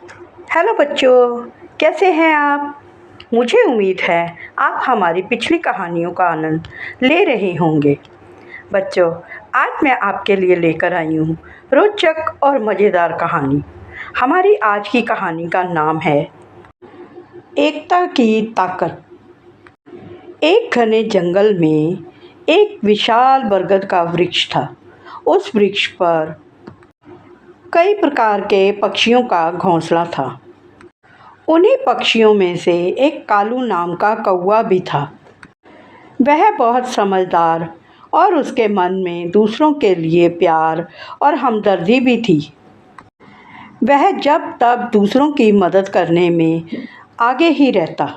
Hello बच्चों, कैसे हैं आप? मुझे उम्मीद है आप हमारी पिछली कहानियों का आनंद ले रहे होंगे। बच्चों, आज मैं आपके लिए लेकर आई हूँ रोचक और मज़ेदार कहानी। हमारी आज की कहानी का नाम है एकता की ताकत। एक घने जंगल में एक विशाल बरगद का वृक्ष था। उस वृक्ष पर कई प्रकार के पक्षियों का घोंसला था। उन्हीं पक्षियों में से एक कालू नाम का कौवा भी था। वह बहुत समझदार और उसके मन में दूसरों के लिए प्यार और हमदर्दी भी थी। वह जब तब दूसरों की मदद करने में आगे ही रहता।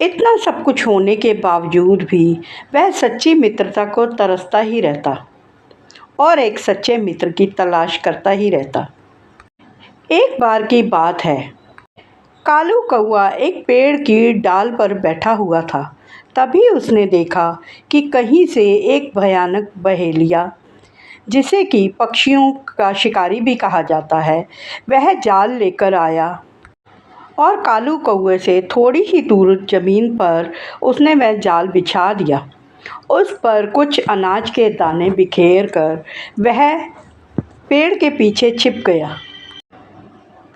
इतना सब कुछ होने के बावजूद भी वह सच्ची मित्रता को तरसता ही रहता और एक सच्चे मित्र की तलाश करता ही रहता। एक बार की बात है, कालू कौवा एक पेड़ की डाल पर बैठा हुआ था। तभी उसने देखा कि कहीं से एक भयानक बहेलिया, जिसे कि पक्षियों का शिकारी भी कहा जाता है, वह जाल लेकर आया और कालू कौवे से थोड़ी ही दूर जमीन पर उसने वह जाल बिछा दिया। उस पर कुछ अनाज के दाने बिखेर कर वह पेड़ के पीछे छिप गया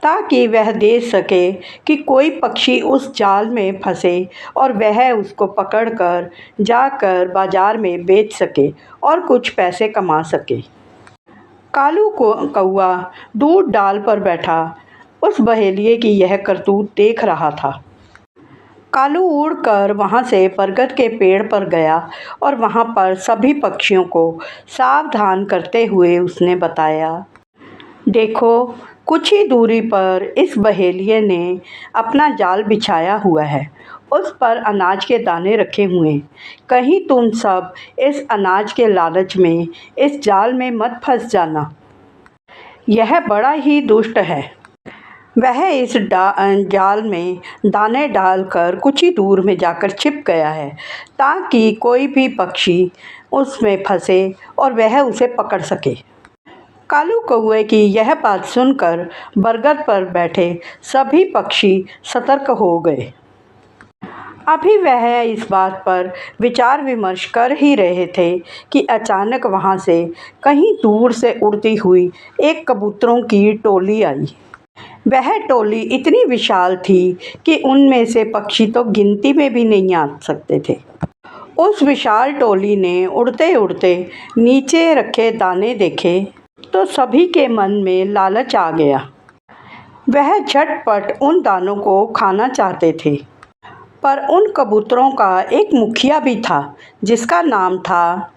ताकि वह देख सके कि कोई पक्षी उस जाल में फंसे और वह उसको पकड़कर जाकर बाजार में बेच सके और कुछ पैसे कमा सके। कालू को कौवा दूर डाल पर बैठा उस बहेलिए की यह करतूत देख रहा था। कालू उड़कर वहाँ से बरगद के पेड़ पर गया और वहाँ पर सभी पक्षियों को सावधान करते हुए उसने बताया, देखो, कुछ ही दूरी पर इस बहेलिए ने अपना जाल बिछाया हुआ है। उस पर अनाज के दाने रखे हुए हैं। कहीं तुम सब इस अनाज के लालच में इस जाल में मत फंस जाना। यह बड़ा ही दुष्ट है। वह इस जाल में दाने डालकर कुछ ही दूर में जाकर छिप गया है ताकि कोई भी पक्षी उसमें फंसे और वह उसे पकड़ सके। कालू कौवे की यह बात सुनकर बरगद पर बैठे सभी पक्षी सतर्क हो गए। अभी वह इस बात पर विचार विमर्श कर ही रहे थे कि अचानक वहाँ से कहीं दूर से उड़ती हुई एक कबूतरों की टोली आई। वह टोली इतनी विशाल थी कि उनमें से पक्षी तो गिनती में भी नहीं आ सकते थे। उस विशाल टोली ने उड़ते उड़ते नीचे रखे दाने देखे तो सभी के मन में लालच आ गया। वह झटपट उन दानों को खाना चाहते थे, पर उन कबूतरों का एक मुखिया भी था जिसका नाम था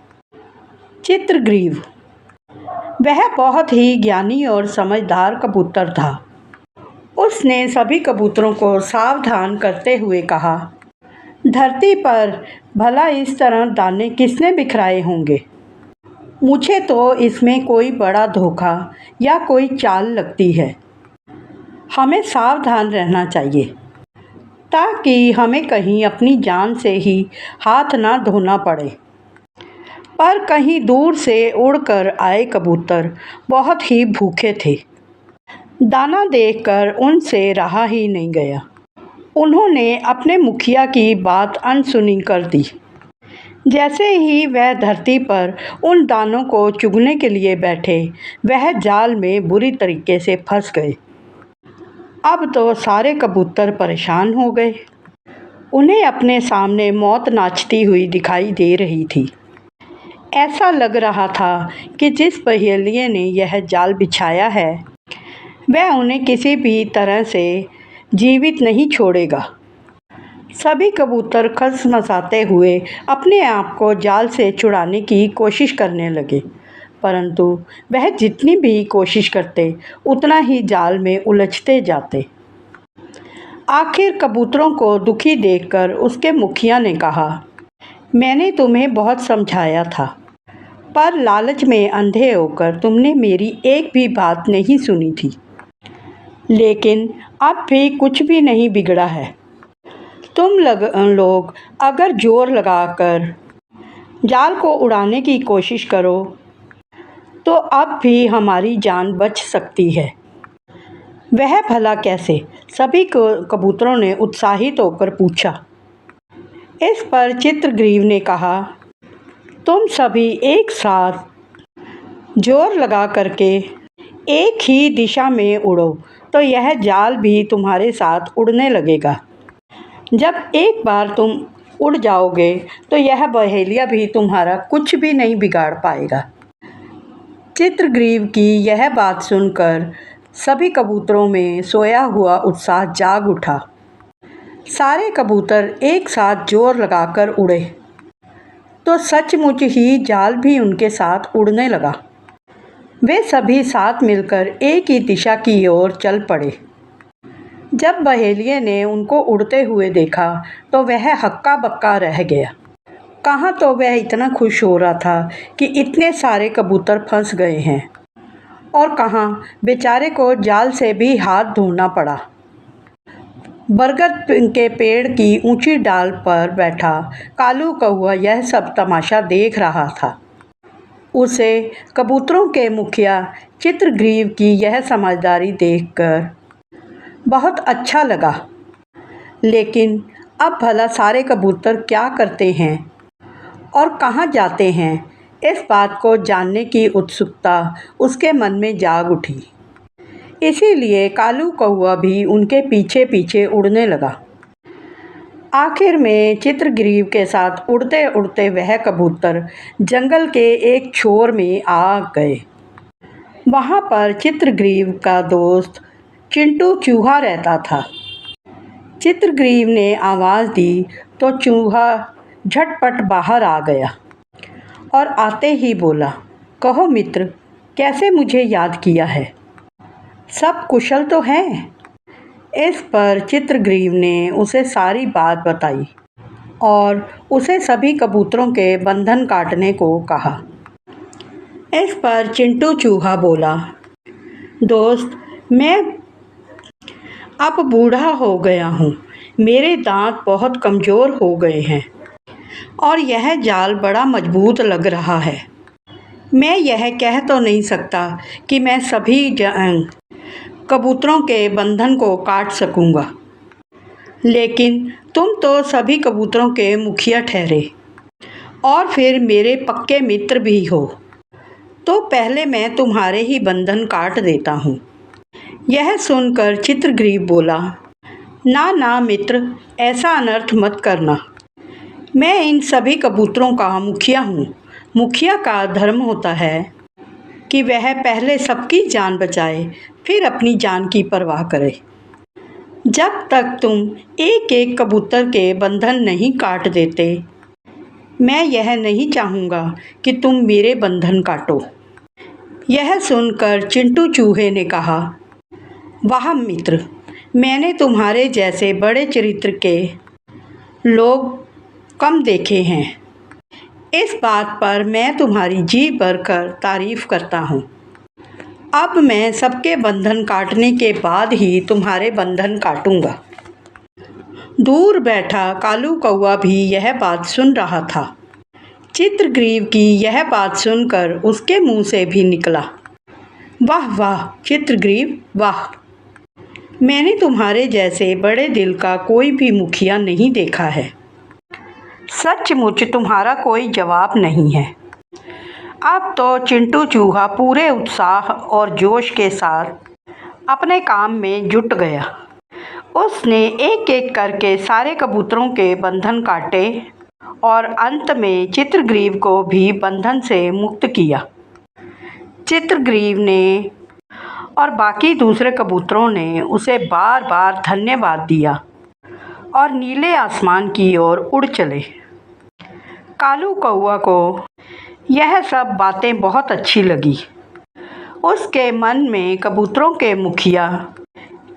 चित्रग्रीव। वह बहुत ही ज्ञानी और समझदार कबूतर था। उसने सभी कबूतरों को सावधान करते हुए कहा, धरती पर भला इस तरह दाने किसने बिखराए होंगे? मुझे तो इसमें कोई बड़ा धोखा या कोई चाल लगती है। हमें सावधान रहना चाहिए ताकि हमें कहीं अपनी जान से ही हाथ ना धोना पड़े। पर कहीं दूर से उड़कर आए कबूतर बहुत ही भूखे थे। दाना देखकर उनसे रहा ही नहीं गया। उन्होंने अपने मुखिया की बात अनसुनी कर दी। जैसे ही वह धरती पर उन दानों को चुगने के लिए बैठे, वह जाल में बुरी तरीके से फंस गए। अब तो सारे कबूतर परेशान हो गए। उन्हें अपने सामने मौत नाचती हुई दिखाई दे रही थी। ऐसा लग रहा था कि जिस बहेलिए ने यह जाल बिछाया है, वह उन्हें किसी भी तरह से जीवित नहीं छोड़ेगा। सभी कबूतर खसमसाते हुए अपने आप को जाल से छुड़ाने की कोशिश करने लगे, परंतु वह जितनी भी कोशिश करते उतना ही जाल में उलझते जाते। आखिर कबूतरों को दुखी देखकर उसके मुखिया ने कहा, मैंने तुम्हें बहुत समझाया था, पर लालच में अंधे होकर तुमने मेरी एक भी बात नहीं सुनी थी। लेकिन अब भी कुछ भी नहीं बिगड़ा है। तुम लोग अगर जोर लगाकर जाल को उड़ाने की कोशिश करो तो अब भी हमारी जान बच सकती है। वह भला कैसे? सभी कबूतरों ने उत्साहित होकर पूछा। इस पर चित्रग्रीव ने कहा, तुम सभी एक साथ जोर लगा करके एक ही दिशा में उड़ो तो यह जाल भी तुम्हारे साथ उड़ने लगेगा। जब एक बार तुम उड़ जाओगे तो यह बहेलिया भी तुम्हारा कुछ भी नहीं बिगाड़ पाएगा। चित्रग्रीव की यह बात सुनकर सभी कबूतरों में सोया हुआ उत्साह जाग उठा। सारे कबूतर एक साथ जोर लगाकर उड़े तो सचमुच ही जाल भी उनके साथ उड़ने लगा। वे सभी साथ मिलकर एक ही दिशा की ओर चल पड़े। जब बहेलिये ने उनको उड़ते हुए देखा तो वह हक्का बक्का रह गया। कहाँ तो वह इतना खुश हो रहा था कि इतने सारे कबूतर फंस गए हैं, और कहाँ बेचारे को जाल से भी हाथ धोना पड़ा। बरगद के पेड़ की ऊंची डाल पर बैठा कालू कौआ यह सब तमाशा देख रहा था। उसे कबूतरों के मुखिया चित्रग्रीव की यह समझदारी देखकर बहुत अच्छा लगा। लेकिन अब भला सारे कबूतर क्या करते हैं और कहाँ जाते हैं, इस बात को जानने की उत्सुकता उसके मन में जाग उठी। इसीलिए कालू कौआ भी उनके पीछे पीछे उड़ने लगा। आखिर में चित्रग्रीव के साथ उड़ते उड़ते वह कबूतर जंगल के एक छोर में आ गए। वहाँ पर चित्रग्रीव का दोस्त चिंटू चूहा रहता था। चित्रग्रीव ने आवाज़ दी तो चूहा झटपट बाहर आ गया और आते ही बोला, कहो मित्र, कैसे मुझे याद किया है? सब कुशल तो हैं? इस पर चित्रग्रीव ने उसे सारी बात बताई और उसे सभी कबूतरों के बंधन काटने को कहा। इस पर चिंटू चूहा बोला, दोस्त, मैं अब बूढ़ा हो गया हूँ, मेरे दांत बहुत कमज़ोर हो गए हैं और यह जाल बड़ा मजबूत लग रहा है। मैं यह कह तो नहीं सकता कि मैं सभी कबूतरों के बंधन को काट सकूँगा, लेकिन तुम तो सभी कबूतरों के मुखिया ठहरे और फिर मेरे पक्के मित्र भी हो, तो पहले मैं तुम्हारे ही बंधन काट देता हूँ। यह सुनकर चित्रग्रीव बोला, ना ना मित्र, ऐसा अनर्थ मत करना। मैं इन सभी कबूतरों का मुखिया हूँ। मुखिया का धर्म होता है कि वह पहले सबकी जान बचाए, फिर अपनी जान की परवाह करे। जब तक तुम एक एक कबूतर के बंधन नहीं काट देते, मैं यह नहीं चाहूँगा कि तुम मेरे बंधन काटो। यह सुनकर चिंटू चूहे ने कहा, वाह मित्र, मैंने तुम्हारे जैसे बड़े चरित्र के लोग कम देखे हैं। इस बात पर मैं तुम्हारी जी भरकर तारीफ़ करता हूँ। अब मैं सबके बंधन काटने के बाद ही तुम्हारे बंधन काटूँगा। दूर बैठा कालू कौआ भी यह बात सुन रहा था। चित्रग्रीव की यह बात सुनकर उसके मुंह से भी निकला, वाह वाह चित्रग्रीव, वाह, मैंने तुम्हारे जैसे बड़े दिल का कोई भी मुखिया नहीं देखा है। सचमुच तुम्हारा कोई जवाब नहीं है। अब तो चिंटू चूहा पूरे उत्साह और जोश के साथ अपने काम में जुट गया। उसने एक एक करके सारे कबूतरों के बंधन काटे और अंत में चित्रग्रीव को भी बंधन से मुक्त किया। चित्रग्रीव ने और बाकी दूसरे कबूतरों ने उसे बार बार धन्यवाद दिया और नीले आसमान की ओर उड़ चले। कालू कौआ को यह सब बातें बहुत अच्छी लगी। उसके मन में कबूतरों के मुखिया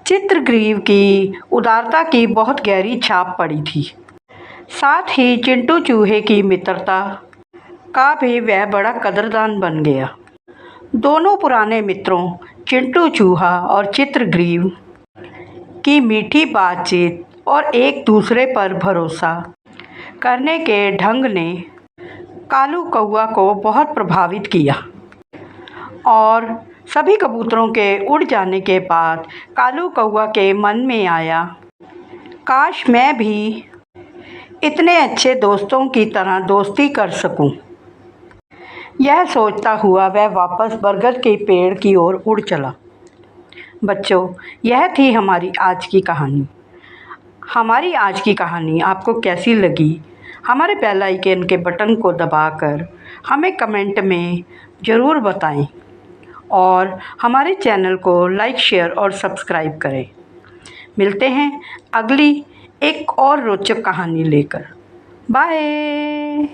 चित्रग्रीव की उदारता की बहुत गहरी छाप पड़ी थी। साथ ही चिंटू चूहे की मित्रता का भी वह बड़ा कदरदान बन गया। दोनों पुराने मित्रों चिंटू चूहा और चित्रग्रीव की मीठी बातचीत और एक दूसरे पर भरोसा करने के ढंग ने कालू कौआ को बहुत प्रभावित किया और सभी कबूतरों के उड़ जाने के बाद कालू कौआ के मन में आया, काश मैं भी इतने अच्छे दोस्तों की तरह दोस्ती कर सकूं। यह सोचता हुआ वह वापस बरगद के पेड़ की ओर उड़ चला। बच्चों, यह थी हमारी आज की कहानी। हमारी आज की कहानी आपको कैसी लगी? हमारे बेल आइकन के बटन को दबाकर हमें कमेंट में ज़रूर बताएं और हमारे चैनल को लाइक, शेयर और सब्सक्राइब करें। मिलते हैं अगली एक और रोचक कहानी लेकर। बाय।